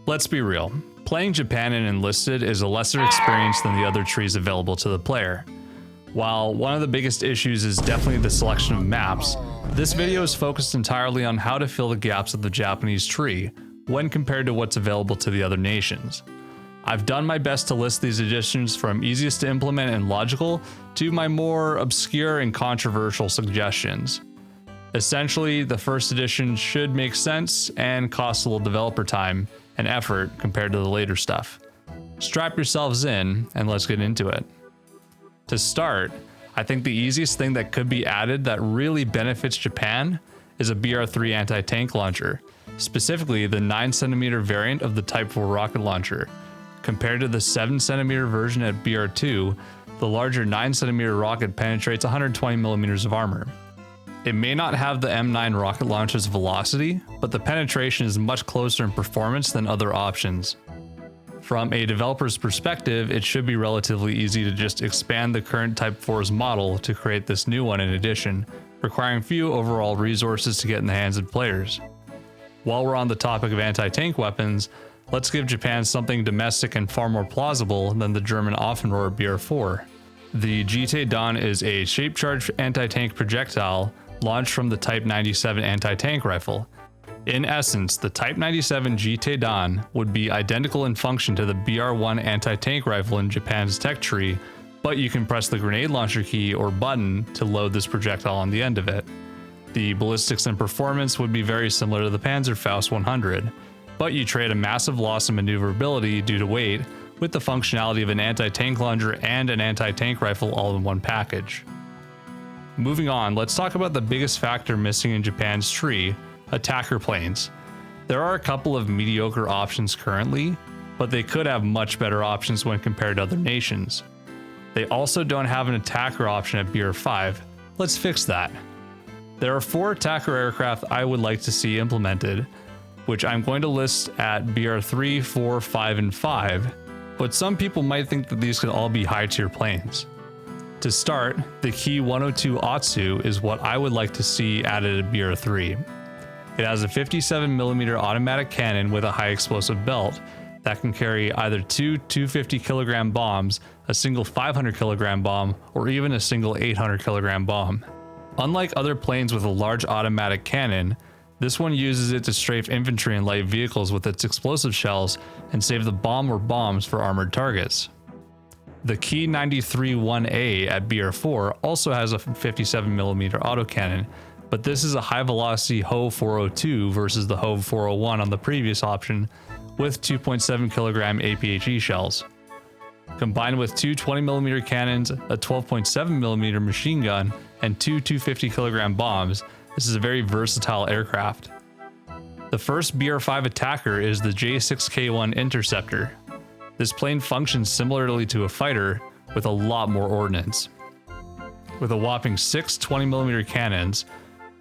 Let's be real. Playing Japan in Enlisted is a lesser experience than the other trees available to the player. While one of the biggest issues is definitely the selection of maps, this video is focused entirely on how to fill the gaps of the Japanese tree when compared to what's available to the other nations. I've done my best to list these additions from easiest to implement and logical to my more obscure and controversial suggestions. Essentially, the first edition should make sense and cost a little developer time and effort compared to the later stuff. Strap yourselves in and let's get into it. To start, I think the easiest thing that could be added that really benefits Japan is a BR3 anti-tank launcher, specifically the 9cm variant of the Type 4 rocket launcher. Compared to the 7cm version at BR2, the larger 9cm rocket penetrates 120mm of armor. It may not have the M9 rocket launcher's velocity, but the penetration is much closer in performance than other options. From a developer's perspective, it should be relatively easy to just expand the current Type 4's model to create this new one in addition, requiring few overall resources to get in the hands of players. While we're on the topic of anti-tank weapons, let's give Japan something domestic and far more plausible than the German Offenrohr BR4. The GT Don is a shape-charged anti-tank projectile launched from the Type 97 anti-tank rifle. In essence, the Type 97 GT Don would be identical in function to the BR1 anti-tank rifle in Japan's tech tree, but you can press the grenade launcher key or button to load this projectile on the end of it. The ballistics and performance would be very similar to the Panzerfaust 100, but you trade a massive loss in maneuverability due to weight with the functionality of an anti-tank launcher and an anti-tank rifle all in one package. Moving on, let's talk about the biggest factor missing in Japan's tree: attacker planes. There are a couple of mediocre options currently, but they could have much better options when compared to other nations. They also don't have an attacker option at BR5. Let's fix that. There are 4 attacker aircraft I would like to see implemented, which I'm going to list at BR3, 4, 5, and 5, but some people might think that these could all be high-tier planes. To start, the Ki 102 Otsu is what I would like to see added at BR3. It has a 57mm automatic cannon with a high explosive belt that can carry either 2 250kg bombs, a single 500kg bomb, or even a single 800kg bomb. Unlike other planes with a large automatic cannon, this one uses it to strafe infantry and light vehicles with its explosive shells and save the bomb or bombs for armored targets. The Ki 93-1A at BR4 also has a 57mm autocannon, but this is a high-velocity HO 402 versus the HO 401 on the previous option, with 2.7kg APHE shells. Combined with 2 20mm cannons, a 12.7mm machine gun, and 2 250kg bombs, this is a very versatile aircraft. The first BR5 attacker is the J6K1 Interceptor. This plane functions similarly to a fighter, with a lot more ordnance. With a whopping 6 20mm cannons,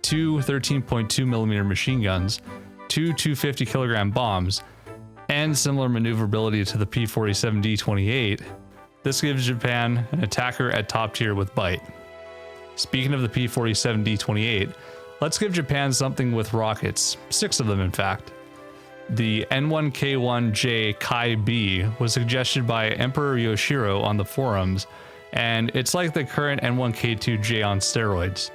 2 13.2mm machine guns, 2 250kg bombs, and similar maneuverability to the P-47D-28, this gives Japan an attacker at top tier with bite. Speaking of the P-47D-28, let's give Japan something with rockets, 6 of them in fact. The N1K1J Kai B was suggested by Emperor Yoshiro on the forums, and it's like the current N1K2J on steroids.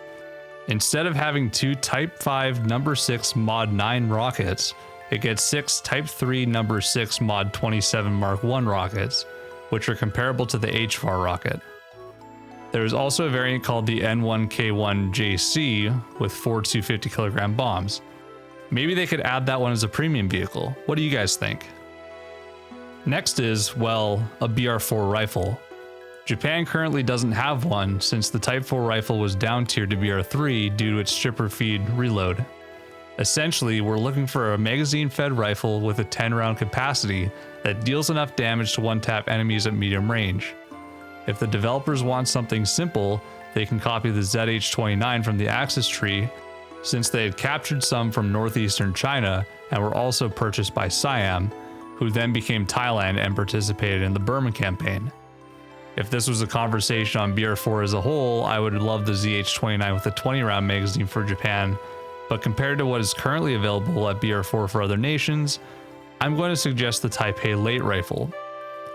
Instead of having 2 Type 5 No. 6 Mod 9 rockets, it gets 6 Type 3 No. 6 Mod 27 Mark 1 rockets, which are comparable to the HFAR rocket. There is also a variant called the N1K1JC with 4 250kg bombs. Maybe they could add that one as a premium vehicle. What do you guys think? Next is, well, a BR4 rifle. Japan currently doesn't have one since the Type 4 rifle was down-tiered to BR3 due to its stripper feed reload. Essentially, we're looking for a magazine-fed rifle with a 10-round capacity that deals enough damage to one-tap enemies at medium range. If the developers want something simple, they can copy the ZH-29 from the Axis tree, since they had captured some from northeastern China and were also purchased by Siam, who then became Thailand and participated in the Burma campaign. If this was a conversation on BR4 as a whole, I would love the ZH-29 with a 20-round magazine for Japan, but compared to what is currently available at BR4 for other nations, I'm going to suggest the Type A late rifle.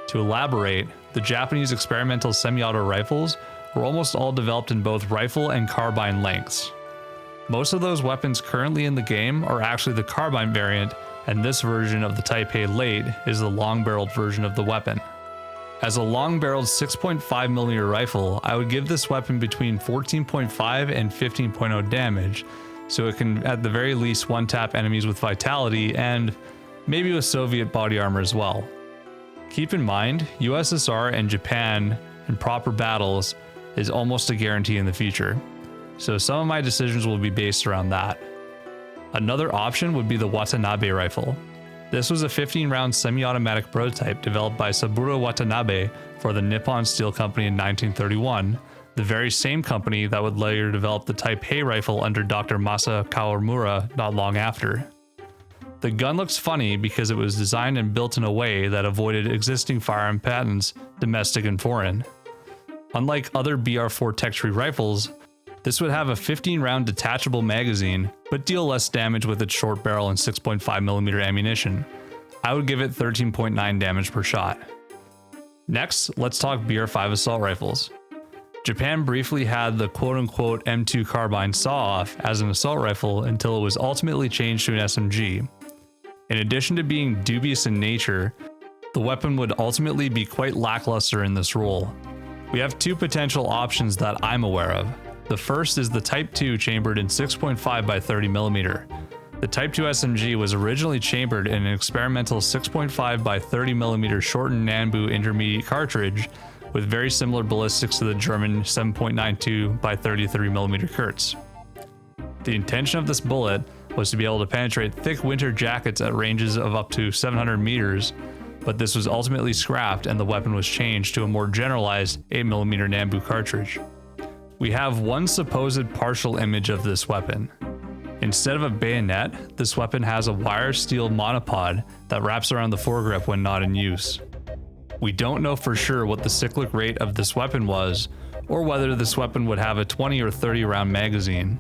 To elaborate, the Japanese experimental semi-auto rifles were almost all developed in both rifle and carbine lengths. Most of those weapons currently in the game are actually the carbine variant, and this version of the Type A late is the long-barreled version of the weapon. As a long-barreled 6.5mm rifle, I would give this weapon between 14.5 and 15.0 damage, so it can at the very least one-tap enemies with vitality and maybe with Soviet body armor as well. Keep in mind, USSR and Japan in proper battles is almost a guarantee in the future, so some of my decisions will be based around that. Another option would be the Watanabe rifle. This was a 15-round semi-automatic prototype developed by Saburo Watanabe for the Nippon Steel Company in 1931, the very same company that would later develop the Type A rifle under Dr. Masa Kawamura not long after. The gun looks funny because it was designed and built in a way that avoided existing firearm patents, domestic and foreign. Unlike other BR4 tech tree rifles, this would have a 15-round detachable magazine, but deal less damage with its short barrel and 6.5mm ammunition. I would give it 13.9 damage per shot. Next, let's talk BR5 assault rifles. Japan briefly had the quote-unquote M2 carbine saw-off as an assault rifle until it was ultimately changed to an SMG. In addition to being dubious in nature, the weapon would ultimately be quite lackluster in this role. We have two potential options that I'm aware of. The first is the Type 2 chambered in 6.5 by 30mm. The Type 2 SMG was originally chambered in an experimental 6.5 by 30mm shortened Nanbu intermediate cartridge with very similar ballistics to the German 7.92 by 33mm Kurz. The intention of this bullet was to be able to penetrate thick winter jackets at ranges of up to 700 meters, but this was ultimately scrapped and the weapon was changed to a more generalized 8mm Nanbu cartridge. We have one supposed partial image of this weapon. Instead of a bayonet, this weapon has a wire steel monopod that wraps around the foregrip when not in use. We don't know for sure what the cyclic rate of this weapon was, or whether this weapon would have a 20 or 30 round magazine.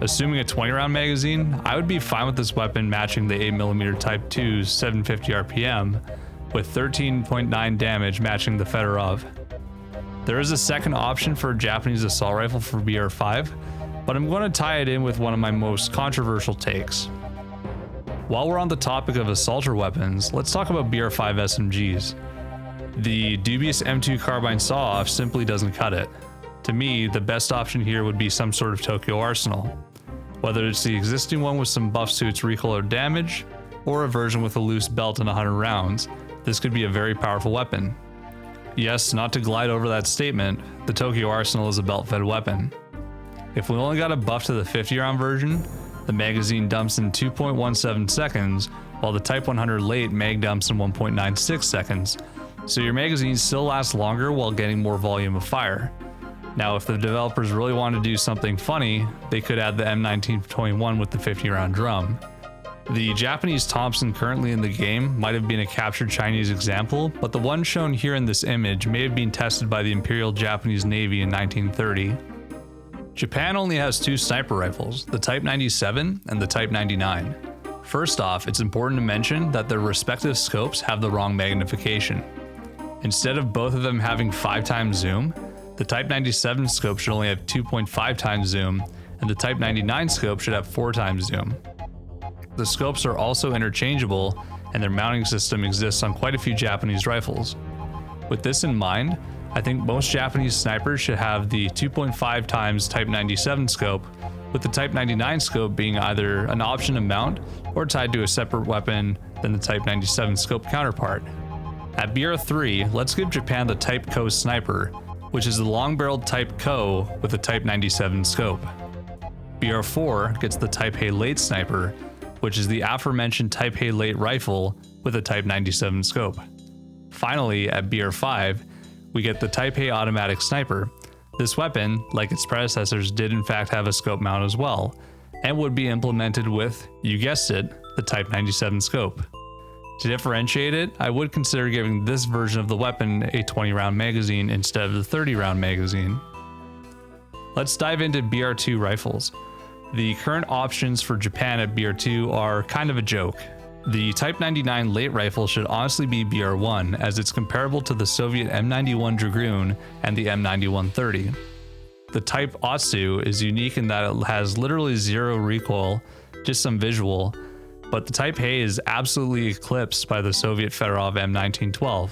Assuming a 20 round magazine, I would be fine with this weapon matching the 8mm Type 2's 750 RPM, with 13.9 damage matching the Fedorov. There is a second option for a Japanese assault rifle for BR5, but I'm going to tie it in with one of my most controversial takes. While we're on the topic of assaulter weapons, let's talk about BR5 SMGs. The dubious M2 carbine saw-off simply doesn't cut it. To me, the best option here would be some sort of Tokyo arsenal. Whether it's the existing one with some buffs to its recoil or damage, or a version with a loose belt and 100 rounds, this could be a very powerful weapon. Yes, not to glide over that statement, the Tokyo Arsenal is a belt-fed weapon. If we only got a buff to the 50-round version, the magazine dumps in 2.17 seconds, while the Type 100 late mag dumps in 1.96 seconds, so your magazine still lasts longer while getting more volume of fire. Now, if the developers really want to do something funny, they could add the M1921 with the 50-round drum. The Japanese Thompson currently in the game might have been a captured Chinese example, but the one shown here in this image may have been tested by the Imperial Japanese Navy in 1930. Japan only has two sniper rifles, the Type 97 and the Type 99. First off, it's important to mention that their respective scopes have the wrong magnification. Instead of both of them having 5 times zoom, the Type 97 scope should only have 2.5 times zoom, and the Type 99 scope should have 4 times zoom. The scopes are also interchangeable, and their mounting system exists on quite a few Japanese rifles. With this in mind, I think most Japanese snipers should have the 2.5 times Type 97 scope, with the Type 99 scope being either an option to mount or tied to a separate weapon than the Type 97 scope counterpart. At BR3, let's give Japan the Type Co sniper, which is the long-barreled Type Co with a Type 97 scope. BR4 gets the Type A late sniper, which is the aforementioned Type A late rifle with a Type 97 scope. Finally, at BR5, we get the Type A automatic sniper. This weapon, like its predecessors, did in fact have a scope mount as well, and would be implemented with, you guessed it, the Type 97 scope. To differentiate it, I would consider giving this version of the weapon a 20-round magazine instead of the 30-round magazine. Let's dive into BR2 rifles. The current options for Japan at BR2 are kind of a joke. The Type 99 late rifle should honestly be BR1, as it's comparable to the Soviet M91 Dragoon and the M9130. The Type Otsu is unique in that it has literally zero recoil, just some visual, but the Type Hay is absolutely eclipsed by the Soviet Fedorov M1912.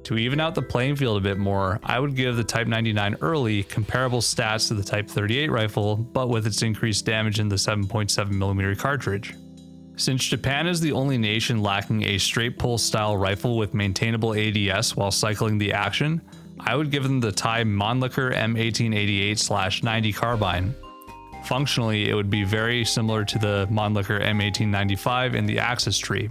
To even out the playing field a bit more, I would give the Type 99 early comparable stats to the Type 38 rifle, but with its increased damage in the 7.7mm cartridge. Since Japan is the only nation lacking a straight pull style rifle with maintainable ADS while cycling the action, I would give them the Thai Mannlicher M1888/90 carbine. Functionally, it would be very similar to the Mannlicher M1895 in the axis tree.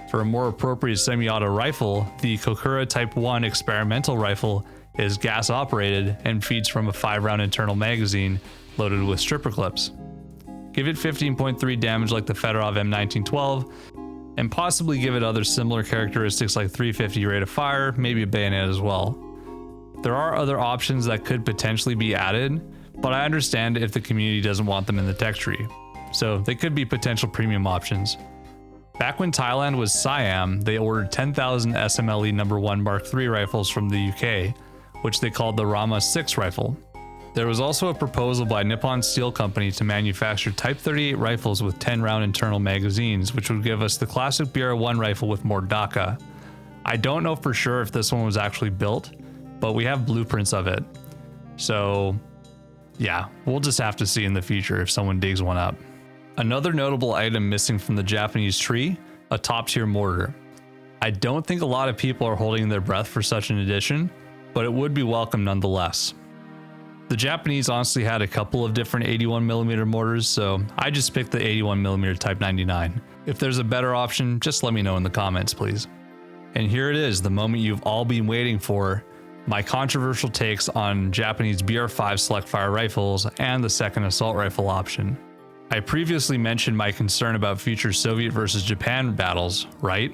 For a more appropriate semi-auto rifle, the Kokura Type 1 experimental rifle is gas operated and feeds from a 5-round internal magazine loaded with stripper clips. Give it 15.3 damage like the Fedorov M1912, and possibly give it other similar characteristics like 350 rate of fire, maybe a bayonet as well. There are other options that could potentially be added, but I understand if the community doesn't want them in the tech tree, so they could be potential premium options. Back when Thailand was Siam, they ordered 10,000 SMLE No. 1 Mark III rifles from the UK, which they called the Rama 6 rifle. There was also a proposal by Nippon Steel Company to manufacture Type 38 rifles with 10-round internal magazines, which would give us the classic BR1 rifle with more Daka. I don't know for sure if this one was actually built, but we have blueprints of it. So yeah, we'll just have to see in the future if someone digs one up. Another notable item missing from the Japanese tree, a top-tier mortar. I don't think a lot of people are holding their breath for such an addition, but it would be welcome nonetheless. The Japanese honestly had a couple of different 81mm mortars, so I just picked the 81mm Type 99. If there's a better option, just let me know in the comments, please. And here it is, the moment you've all been waiting for, my controversial takes on Japanese BR5 select fire rifles and the second assault rifle option. I previously mentioned my concern about future Soviet versus Japan battles, right?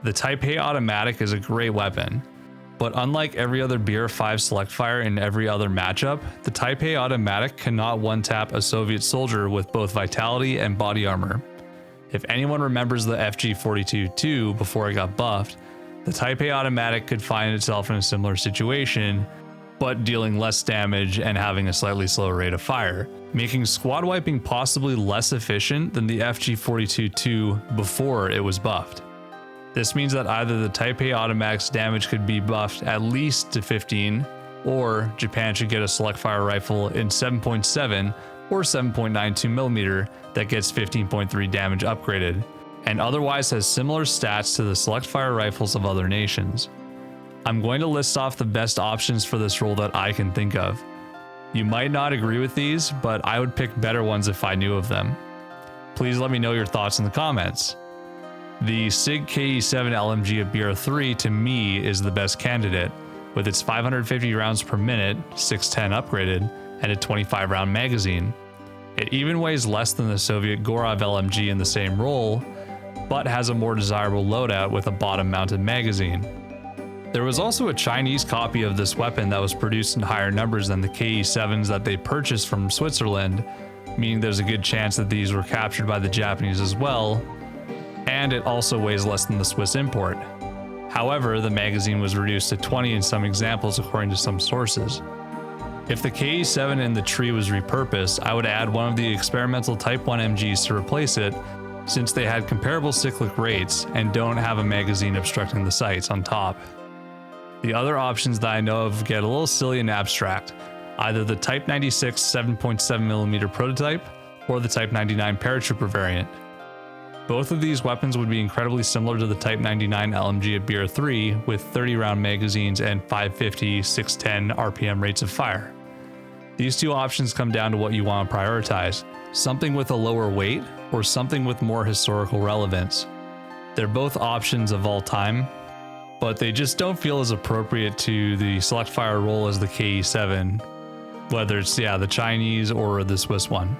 The Type A automatic is a great weapon, but unlike every other BR5 select fire in every other matchup, the Type A automatic cannot one-tap a Soviet soldier with both vitality and body armor. If anyone remembers the FG-42-2 before it got buffed, the Type A automatic could find itself in a similar situation, but dealing less damage and having a slightly slower rate of fire, making squad wiping possibly less efficient than the FG-42-2 before it was buffed. This means that either the Type A automatic's damage could be buffed at least to 15, or Japan should get a select fire rifle in 7.7 or 7.92mm that gets 15.3 damage upgraded, and otherwise has similar stats to the select fire rifles of other nations. I'm going to list off the best options for this role that I can think of. You might not agree with these, but I would pick better ones if I knew of them. Please let me know your thoughts in the comments. The SIG KE7 LMG of BR3 to me is the best candidate, with its 550 rounds per minute, 610 upgraded, and a 25 round magazine. It even weighs less than the Soviet Gorov LMG in the same role, but has a more desirable loadout with a bottom mounted magazine. There was also a Chinese copy of this weapon that was produced in higher numbers than the KE7s that they purchased from Switzerland, meaning there's a good chance that these were captured by the Japanese as well, and it also weighs less than the Swiss import. However, the magazine was reduced to 20 in some examples according to some sources. If the KE7 in the tree was repurposed, I would add one of the experimental Type 1 MGs to replace it, since they had comparable cyclic rates and don't have a magazine obstructing the sights on top. The other options that I know of get a little silly and abstract, either the Type 96 7.7mm prototype or the Type 99 paratrooper variant. Both of these weapons would be incredibly similar to the Type 99 LMG at BR3 with 30 round magazines and 550, 610 RPM rates of fire. These two options come down to what you want to prioritize, something with a lower weight or something with more historical relevance. They're both options of all time, but they just don't feel as appropriate to the select fire role as the KE7, whether it's the Chinese or the Swiss one.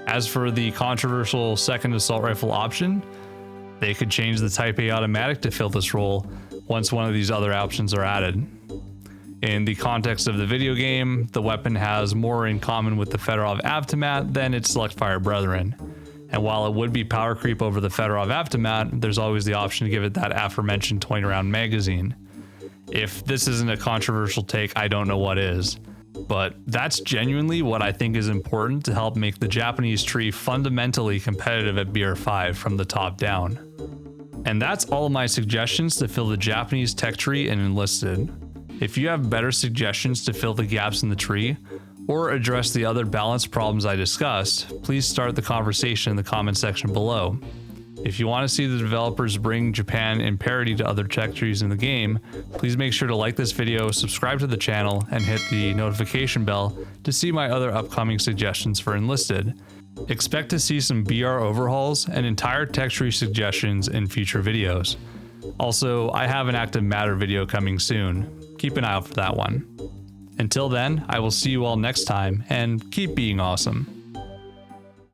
As for the controversial second assault rifle option, they could change the Type A automatic to fill this role once one of these other options are added. In the context of the video game, the weapon has more in common with the Fedorov Avtomat than its select fire brethren. And while it would be power creep over the Fedorov Avtomat, there's always the option to give it that aforementioned 20-round magazine. If this isn't a controversial take, I don't know what is. But that's genuinely what I think is important to help make the Japanese tree fundamentally competitive at BR5 from the top down. And that's all of my suggestions to fill the Japanese tech tree in Enlisted. If you have better suggestions to fill the gaps in the tree, or address the other balance problems I discussed, please start the conversation in the comment section below. If you want to see the developers bring Japan in parity to other tech trees in the game, please make sure to like this video, subscribe to the channel, and hit the notification bell to see my other upcoming suggestions for Enlisted. Expect to see some BR overhauls and entire tech tree suggestions in future videos. Also, I have an active matter video coming soon. Keep an eye out for that one. Until then, I will see you all next time, and keep being awesome.